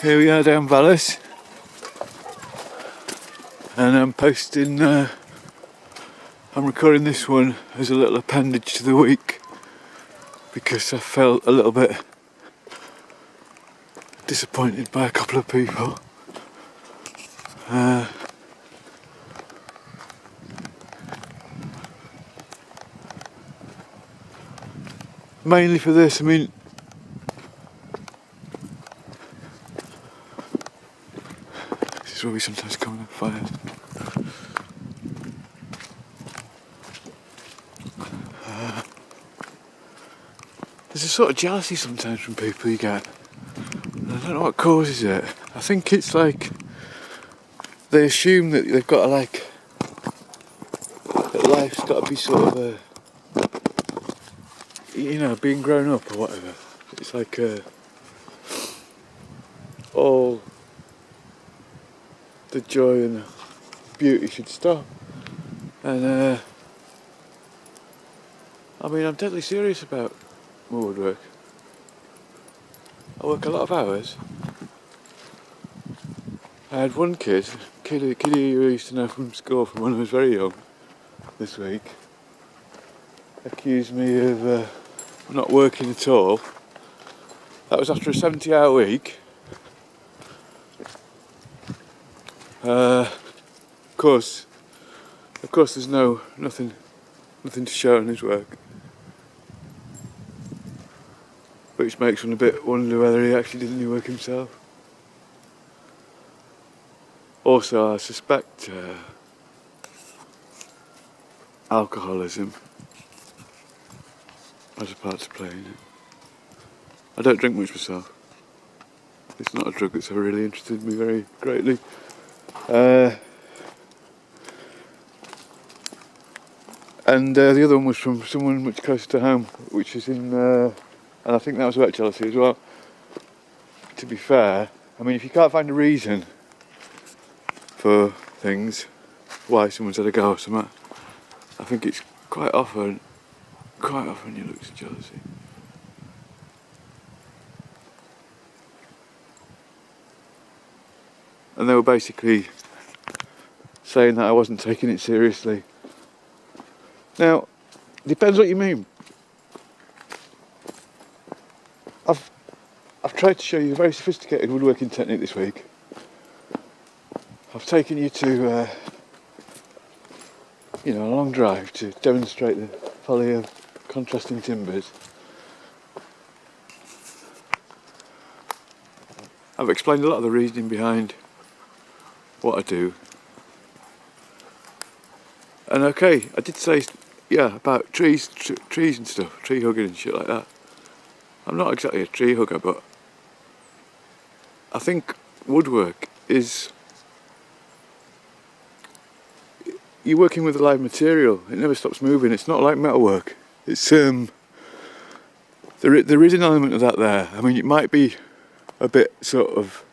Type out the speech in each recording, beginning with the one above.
Here we are down Vallis, and I'm recording this one as a little appendage to the week because I felt a little bit disappointed by a couple of people. Mainly for this, I mean, this is where we sometimes come on fires. There's a sort of jealousy sometimes from people you get. I don't know what causes it. I think it's like they assume that they've got to that life's got to be sort of being grown up or whatever. It's like all the joy and beauty should stop. And I mean, I'm deadly serious about my woodwork. I work a lot of hours. I had one kid who I used to know from school from when I was very young, this week, accused me of not working at all. That was after a 70-hour week. Of course, there's nothing to show in his work, which makes one a bit wonder whether he actually did any work himself. Also, I suspect alcoholism has a part to play in it. I don't drink much myself. It's not a drug that's ever really interested me very greatly. And the other one was from someone much closer to home, which is in, and I think that was about jealousy as well. To be fair, I mean, if you can't find a reason for things, why someone's had a go or something, I think it's quite often you look to jealousy. And they were basically saying that I wasn't taking it seriously. Now, depends what you mean. I've tried to show you a very sophisticated woodworking technique this week. I've taken you to a long drive to demonstrate the folly of contrasting timbers. I've explained a lot of the reasoning behind what I do. And okay, I did say, about trees and stuff, tree hugging and shit like that. I'm not exactly a tree hugger, but I think woodwork is, you're working with a live material. It never stops moving. It's not like metalwork. It's there is an element of that there. I mean, it might be a bit of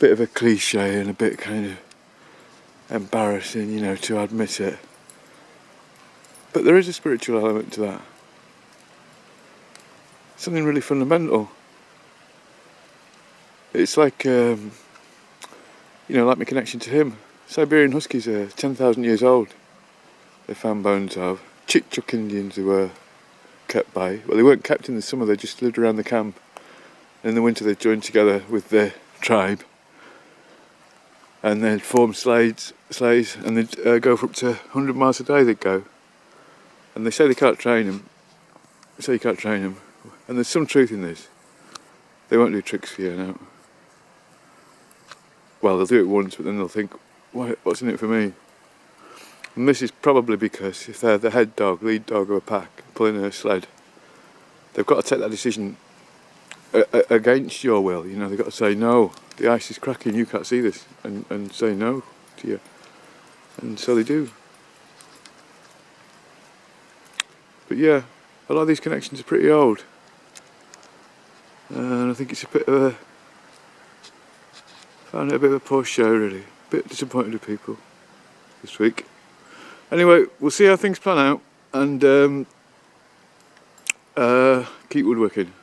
a cliche and a bit kind of embarrassing, to admit it. But there is a spiritual element to that. Something really fundamental. It's like, like my connection to him. Siberian Huskies are 10,000 years old. They found bones of. Chick-Chuck Indians who were kept by. Well, they weren't kept in the summer, they just lived around the camp. In the winter they joined together with their tribe. And they'd form sleighs, and they'd go for up to 100 miles a day they'd go. And they say they can't train them. They say you can't train them. And there's some truth in this. They won't do tricks for you now. Well, they'll do it once, but then they'll think, what's in it for me? And this is probably because if they're the lead dog of a pack, pulling a sled, they've got to take that decision against your will. They've got to say, no, the ice is cracking, you can't see this, and say no to you. And so they do. But yeah, a lot of these connections are pretty old. And I think it's found it a bit of a poor show, really. A bit disappointed with people this week. Anyway, we'll see how things plan out, and keep woodworking.